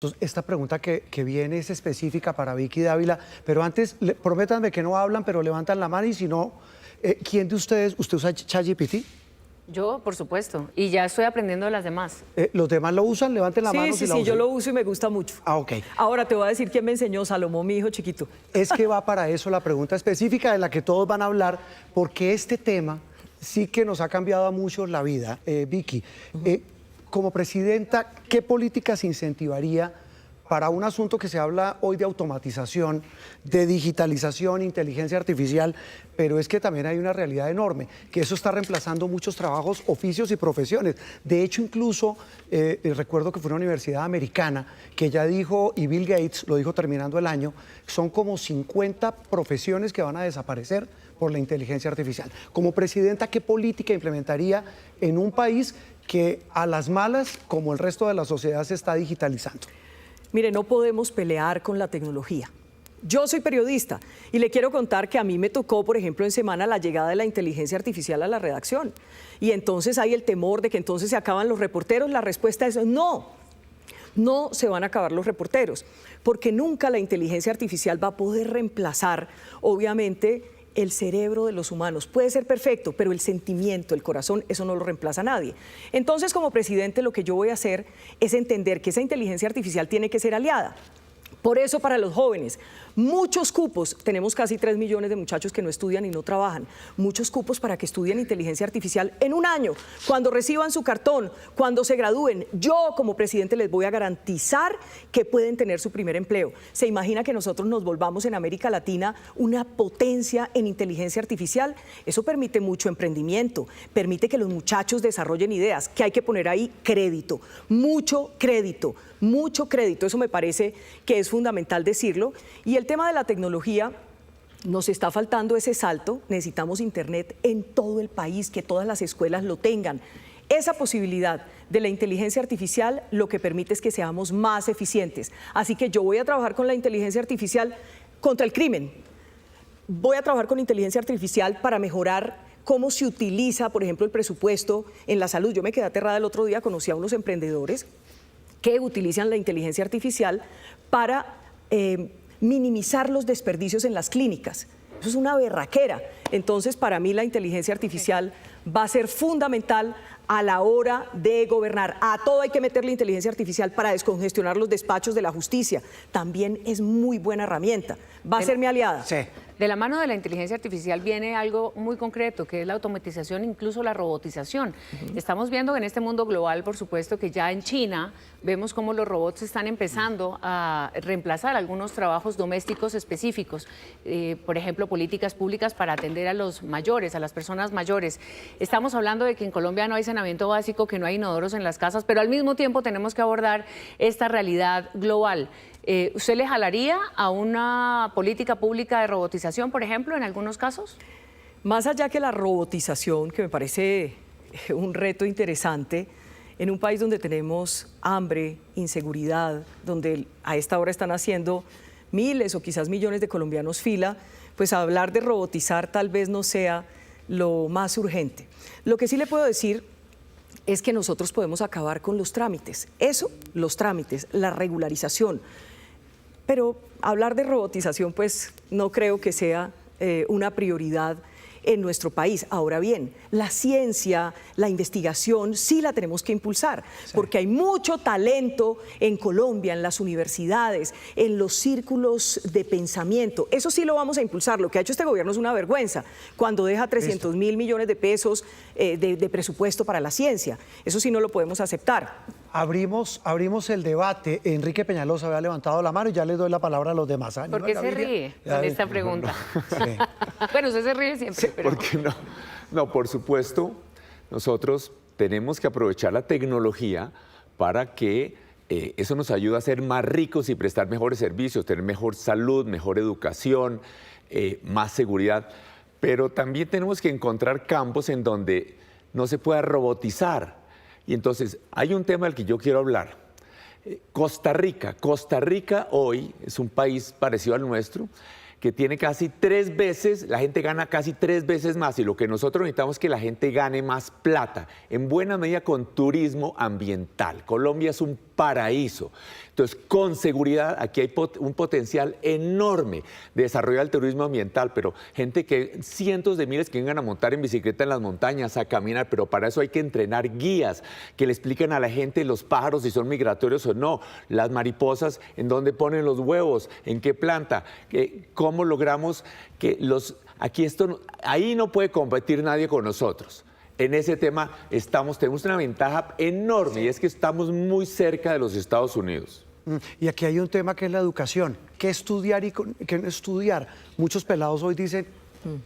Entonces, esta pregunta que viene es específica para Vicky Dávila, pero antes, prométanme que no hablan, pero levantan la mano y si no, ¿quién de ustedes, usted usa ChatGPT? Yo, por supuesto, y ya estoy aprendiendo de las demás. ¿Los demás lo usan? Levanten la mano si la Sí, usan. yo lo uso y me gusta mucho. Ah, ok. Ahora te voy a decir quién me enseñó, Salomón, mi hijo chiquito. Es que va para eso la pregunta específica de la que todos van a hablar, porque este tema sí que nos ha cambiado a muchos la vida. Vicky, como presidenta, ¿qué políticas incentivaría para un asunto que se habla hoy de automatización, de digitalización, inteligencia artificial, pero es que también hay una realidad enorme, que eso está reemplazando muchos trabajos, oficios y profesiones? De hecho, incluso recuerdo que fue una universidad americana que ya dijo, y Bill Gates lo dijo terminando el año, son como 50 profesiones que van a desaparecer por la inteligencia artificial. Como presidenta, ¿qué política implementaría en un país que a las malas, como el resto de la sociedad, se está digitalizando? Mire, no podemos pelear con la tecnología. Yo soy periodista y le quiero contar que a mí me tocó, por ejemplo, en semana la llegada de la inteligencia artificial a la redacción. Y entonces hay el temor de que entonces se acaban los reporteros. La respuesta es no. No se van a acabar los reporteros, porque nunca la inteligencia artificial va a poder reemplazar, obviamente, el cerebro de los humanos. Puede ser perfecto, pero el sentimiento, el corazón, eso no lo reemplaza nadie. Entonces, como presidente, lo que yo voy a hacer es entender que esa inteligencia artificial tiene que ser aliada. Por eso, para los jóvenes, muchos cupos, tenemos casi 3 millones de muchachos que no estudian y no trabajan, muchos cupos para que estudien inteligencia artificial en un año, cuando reciban su cartón, cuando se gradúen. Yo, como presidente, les voy a garantizar que pueden tener su primer empleo. ¿Se imagina que nosotros nos volvamos en América Latina una potencia en inteligencia artificial? Eso permite mucho emprendimiento, permite que los muchachos desarrollen ideas, que hay que poner ahí crédito, mucho crédito, mucho crédito. Eso me parece que es fundamental decirlo. Y el tema de la tecnología, nos está faltando ese salto. Necesitamos internet en todo el país, que todas las escuelas lo tengan. Esa posibilidad de la inteligencia artificial lo que permite es que seamos más eficientes. Así que yo voy a trabajar con la inteligencia artificial contra el crimen. Voy a trabajar con inteligencia artificial para mejorar cómo se utiliza, por ejemplo, el presupuesto en la salud. Yo me quedé aterrada el otro día, conocí a unos emprendedores que utilizan la inteligencia artificial para minimizar los desperdicios en las clínicas. Eso es una berraquera. Entonces, para mí la inteligencia artificial va a ser fundamental a la hora de gobernar. A todo hay que meterle inteligencia artificial para descongestionar los despachos de la justicia. También es muy buena herramienta. Va a ser mi aliada. Sí. De la mano de la inteligencia artificial viene algo muy concreto, que es la automatización, incluso la robotización. Estamos viendo en este mundo global, por supuesto, que ya en China vemos cómo los robots están empezando a reemplazar algunos trabajos domésticos específicos. Por ejemplo, políticas públicas para atender a los mayores, a las personas mayores. Estamos hablando de que en Colombia no hay saneamiento básico, que no hay inodoros en las casas, pero al mismo tiempo tenemos que abordar esta realidad global. ¿Usted le jalaría a una política pública de robotización, por ejemplo, en algunos casos? Más allá que la robotización, que me parece un reto interesante, en un país donde tenemos hambre, inseguridad, donde a esta hora están haciendo miles o quizás millones de colombianos fila, pues hablar de robotizar tal vez no sea lo más urgente. Lo que sí le puedo decir es que nosotros podemos acabar con los trámites. Eso, los trámites, la regularización. Pero hablar de robotización, pues no creo que sea una prioridad en nuestro país. Ahora bien, la ciencia, la investigación, sí la tenemos que impulsar, porque hay mucho talento en Colombia, en las universidades, en los círculos de pensamiento. Eso sí lo vamos a impulsar. Lo que ha hecho este gobierno es una vergüenza, cuando deja 300.000 millones de pesos de presupuesto para la ciencia. Eso sí no lo podemos aceptar. Abrimos el debate. Enrique Peñalosa había levantado la mano y ya le doy la palabra a los demás. ¿Por qué se ríe con esta pregunta? Sí. Bueno, usted se ríe siempre. Sí, pero... ¿por qué no? No, por supuesto, nosotros tenemos que aprovechar la tecnología para que eso nos ayude a ser más ricos y prestar mejores servicios, tener mejor salud, mejor educación, más seguridad. Pero también tenemos que encontrar campos en donde no se pueda robotizar. Y entonces, hay un tema del que yo quiero hablar. Costa Rica. Costa Rica hoy es un país parecido al nuestro, que tiene casi 3 veces, la gente gana casi 3 veces más, y lo que nosotros necesitamos es que la gente gane más plata, en buena medida con turismo ambiental. Colombia es un paraíso. Entonces, con seguridad, aquí hay un potencial enorme de desarrollo del turismo ambiental, pero gente cientos de miles que vengan a montar en bicicleta en las montañas, a caminar, pero para eso hay que entrenar guías que le expliquen a la gente los pájaros si son migratorios o no, las mariposas, en dónde ponen los huevos, en qué planta, cómo logramos que ahí no puede competir nadie con nosotros. En ese tema tenemos una ventaja enorme y es que estamos muy cerca de los Estados Unidos. Y aquí hay un tema que es la educación. ¿Qué estudiar y qué no estudiar? Muchos pelados hoy dicen,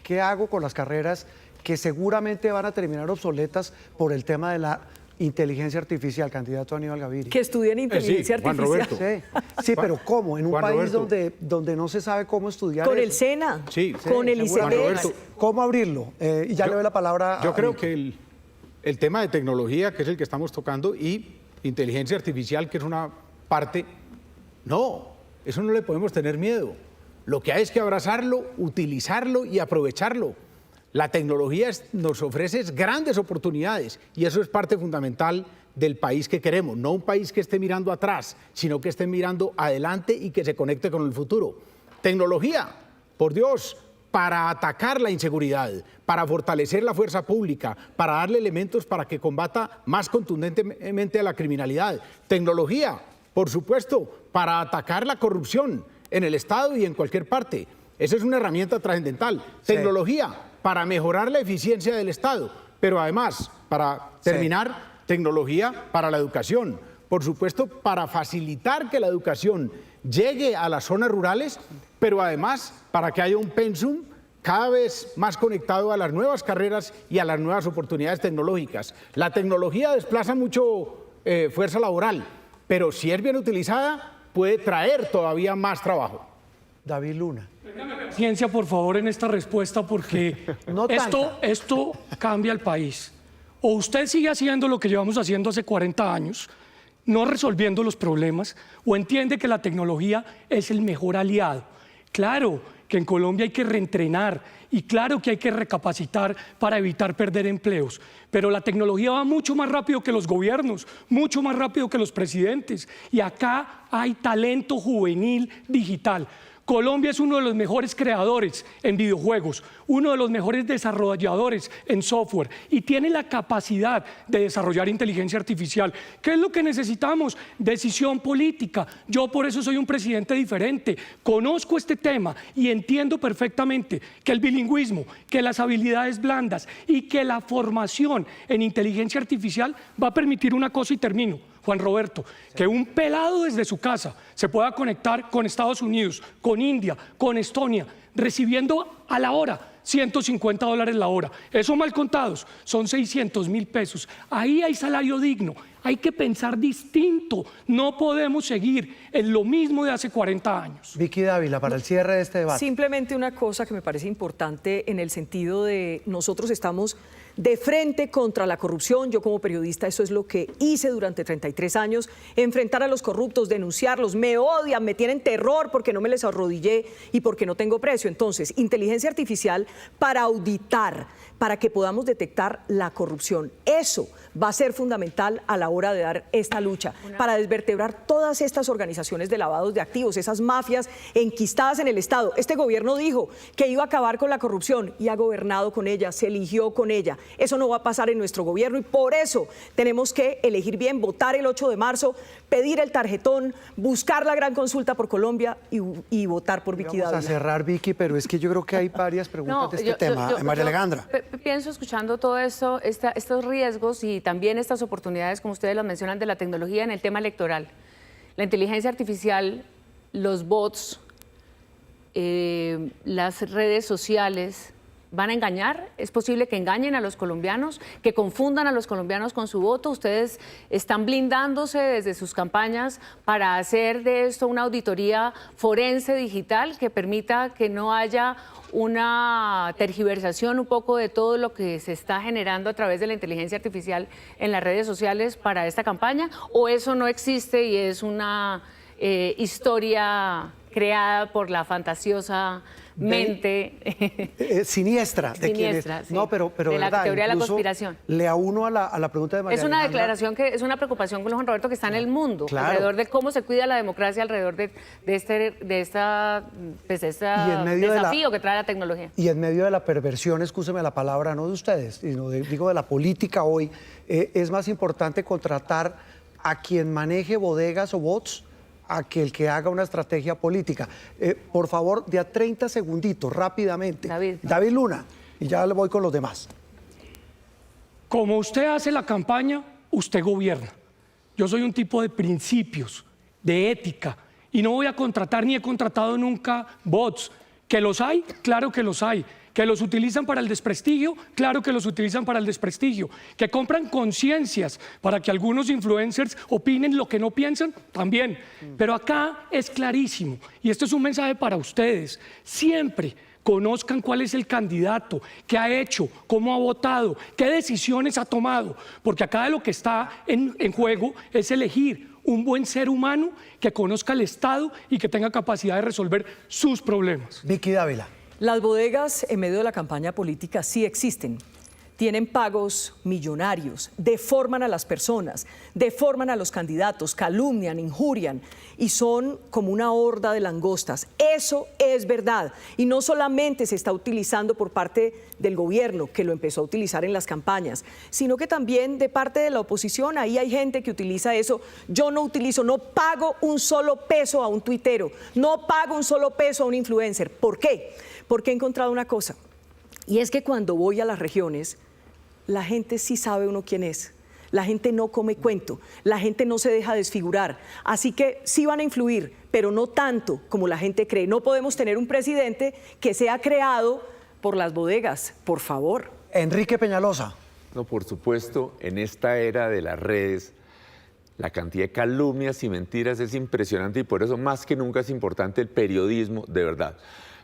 ¿qué hago con las carreras que seguramente van a terminar obsoletas por el tema de la inteligencia artificial, candidato Aníbal Gaviria? Que estudien inteligencia Juan artificial. Roberto. Sí, pero ¿cómo? En un Juan país Roberto. donde no se sabe cómo estudiar Con eso. el SENA, Sí, con el Juan Roberto. ICETEX. ¿Cómo abrirlo? Y ya le doy la palabra Yo a creo Vicky. que el tema de tecnología, que es el que estamos tocando, y inteligencia artificial, que es una parte, no, eso no le podemos tener miedo. Lo que hay es que abrazarlo, utilizarlo y aprovecharlo. La tecnología nos ofrece grandes oportunidades y eso es parte fundamental del país que queremos. No un país que esté mirando atrás, sino que esté mirando adelante y que se conecte con el futuro. Tecnología, por Dios, para atacar la inseguridad, para fortalecer la fuerza pública, para darle elementos para que combata más contundentemente a la criminalidad. Tecnología, por supuesto, para atacar la corrupción en el Estado y en cualquier parte. Esa es una herramienta trascendental. Sí. Tecnología, para mejorar la eficiencia del Estado, pero además, para terminar, tecnología para la educación. Por supuesto, para facilitar que la educación llegue a las zonas rurales, pero además para que haya un pensum cada vez más conectado a las nuevas carreras y a las nuevas oportunidades tecnológicas. La tecnología desplaza mucho fuerza laboral, pero si es bien utilizada, puede traer todavía más trabajo. David Luna. Paciencia, por favor, en esta respuesta, porque No tanta. esto cambia el país. O usted sigue haciendo lo que llevamos haciendo hace 40 años, no resolviendo los problemas, o entiende que la tecnología es el mejor aliado. Claro que en Colombia hay que reentrenar y claro que hay que recapacitar para evitar perder empleos, pero la tecnología va mucho más rápido que los gobiernos, mucho más rápido que los presidentes, y acá hay talento juvenil digital. Colombia es uno de los mejores creadores en videojuegos, uno de los mejores desarrolladores en software y tiene la capacidad de desarrollar inteligencia artificial. ¿Qué es lo que necesitamos? Decisión política. Yo por eso soy un presidente diferente. Conozco este tema y entiendo perfectamente que el bilingüismo, que las habilidades blandas y que la formación en inteligencia artificial va a permitir una cosa y termino. Juan Roberto, que un pelado desde su casa se pueda conectar con Estados Unidos, con India, con Estonia, recibiendo a la hora $150 la hora. Eso mal contados, son 600.000 pesos. Ahí hay salario digno. Hay que pensar distinto. No podemos seguir en lo mismo de hace 40 años. Vicky Dávila, para el cierre de este debate. Simplemente una cosa que me parece importante en el sentido de nosotros estamos de frente contra la corrupción. Yo como periodista eso es lo que hice durante 33 años, enfrentar a los corruptos, denunciarlos, me odian, me tienen terror porque no me les arrodillé y porque no tengo precio. Entonces, inteligencia artificial para auditar, para que podamos detectar la corrupción. Eso va a ser fundamental a la hora de dar esta lucha, para desvertebrar todas estas organizaciones de lavados de activos, esas mafias enquistadas en el Estado. Este gobierno dijo que iba a acabar con la corrupción y ha gobernado con ella, se eligió con ella. Eso no va a pasar en nuestro gobierno y por eso tenemos que elegir bien, votar el 8 de marzo, pedir el tarjetón, buscar la gran consulta por Colombia y votar por Vicky Vamos Dávila. a cerrar, Vicky, pero es que yo creo que hay varias preguntas de este tema. María Alejandra. Pienso, escuchando todo esto, estos riesgos y también estas oportunidades, como ustedes lo mencionan, de la tecnología en el tema electoral. La inteligencia artificial, los bots, las redes sociales, ¿van a engañar? ¿Es posible que engañen a los colombianos, que confundan a los colombianos con su voto? ¿Ustedes están blindándose desde sus campañas para hacer de esto una auditoría forense digital que permita que no haya una tergiversación un poco de todo lo que se está generando a través de la inteligencia artificial en las redes sociales para esta campaña? ¿O eso no existe y es una historia creada por la fantasiosa mente siniestra. Siniestra, sí. No, pero De la verdad, teoría de la incluso conspiración. le auno a la pregunta de María Es una Alejandra. declaración que es una preocupación con Juan Roberto que está en el mundo, Claro. alrededor de cómo se cuida la democracia, alrededor de este Y en medio de la- desafío que trae la tecnología. Y en medio de la perversión, excúseme la palabra, no de ustedes, sino digo de la política hoy, es más importante contratar a quien maneje bodegas o bots a que el que haga una estrategia política. Por favor, de a 30 segunditos, rápidamente. David. Luna, y ya le voy con los demás. Como usted hace la campaña, usted gobierna. Yo soy un tipo de principios, de ética, y no voy a contratar ni he contratado nunca bots. ¿Que los hay? Claro que los hay. ¿Que los utilizan para el desprestigio? Claro que los utilizan para el desprestigio. ¿Que compran conciencias para que algunos influencers opinen lo que no piensan? También. Pero acá es clarísimo, y esto es un mensaje para ustedes. Siempre conozcan cuál es el candidato, qué ha hecho, cómo ha votado, qué decisiones ha tomado, porque acá de lo que está en juego es elegir un buen ser humano que conozca el Estado y que tenga capacidad de resolver sus problemas. Vicky Dávila. Las bodegas en medio de la campaña política sí existen. Tienen pagos millonarios, deforman a las personas, deforman a los candidatos, calumnian, injurian y son como una horda de langostas. Eso es verdad. Y no solamente se está utilizando por parte del gobierno, que lo empezó a utilizar en las campañas, sino que también de parte de la oposición. Ahí hay gente que utiliza eso. Yo no utilizo, no pago un solo peso a un tuitero, no pago un solo peso a un influencer. ¿Por qué? Porque he encontrado una cosa. Y es que cuando voy a las regiones, la gente sí sabe uno quién es. La gente no come cuento, la gente no se deja desfigurar. Así que sí van a influir, pero no tanto como la gente cree. No podemos tener un presidente que sea creado por las bodegas, por favor. Enrique Peñalosa. No, por supuesto, en esta era de las redes, la cantidad de calumnias y mentiras es impresionante y por eso más que nunca es importante el periodismo de verdad.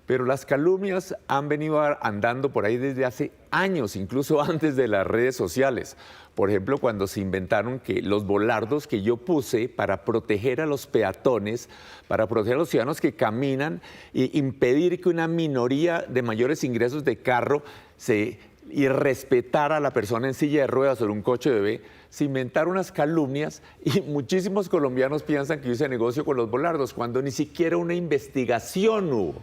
Pero las calumnias han venido andando por ahí desde hace años, incluso antes de las redes sociales. Por ejemplo, cuando se inventaron que los volardos que yo puse para proteger a los peatones, para proteger a los ciudadanos que caminan e impedir que una minoría de mayores ingresos de carro y respetar a la persona en silla de ruedas o en un coche bebé, se inventaron unas calumnias y muchísimos colombianos piensan que yo hice negocio con los volardos cuando ni siquiera una investigación hubo,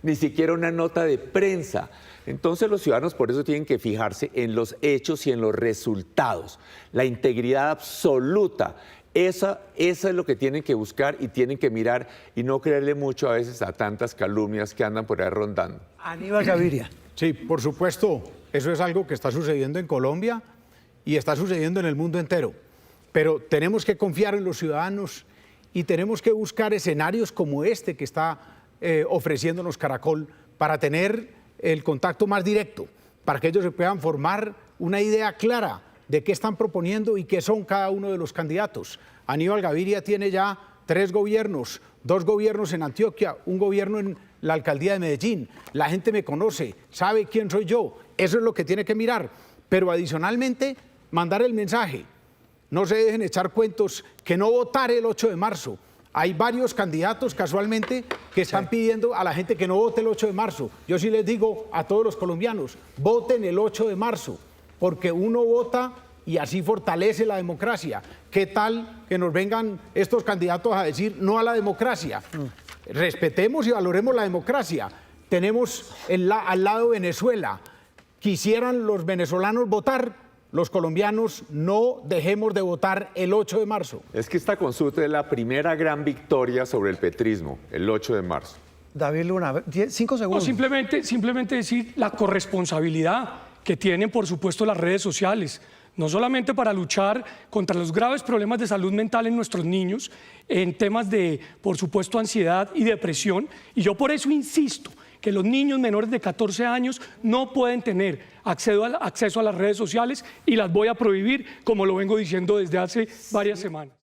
ni siquiera una nota de prensa. Entonces los ciudadanos por eso tienen que fijarse en los hechos y en los resultados, la integridad absoluta. Esa es lo que tienen que buscar y tienen que mirar y no creerle mucho a veces a tantas calumnias que andan por ahí rondando. Aníbal Gaviria. Sí, por supuesto, eso es algo que está sucediendo en Colombia y está sucediendo en el mundo entero. Pero tenemos que confiar en los ciudadanos y tenemos que buscar escenarios como este que está ofreciéndonos Caracol para tener el contacto más directo, para que ellos se puedan formar una idea clara de qué están proponiendo y qué son cada uno de los candidatos. Aníbal Gaviria tiene ya 3 gobiernos, 2 gobiernos en Antioquia, un gobierno en la alcaldía de Medellín. La gente me conoce, sabe quién soy yo. Eso es lo que tiene que mirar. Pero adicionalmente, mandar el mensaje. No se dejen echar cuentos que no votar el 8 de marzo. Hay varios candidatos casualmente que están pidiendo a la gente que no vote el 8 de marzo. Yo sí les digo a todos los colombianos, voten el 8 de marzo, porque uno vota y así fortalece la democracia. ¿Qué tal que nos vengan estos candidatos a decir no a la democracia? Respetemos y valoremos la democracia. Tenemos al lado Venezuela. Quisieran los venezolanos votar, los colombianos no dejemos de votar el 8 de marzo. Es que esta consulta es la primera gran victoria sobre el petrismo, el 8 de marzo. David Luna, 5 No, segundos. simplemente decir la corresponsabilidad que tienen, por supuesto, las redes sociales, no solamente para luchar contra los graves problemas de salud mental en nuestros niños, en temas de, por supuesto, ansiedad y depresión, y yo por eso insisto que los niños menores de 14 años no pueden tener acceso a las redes sociales y las voy a prohibir, como lo vengo diciendo desde hace varias semanas.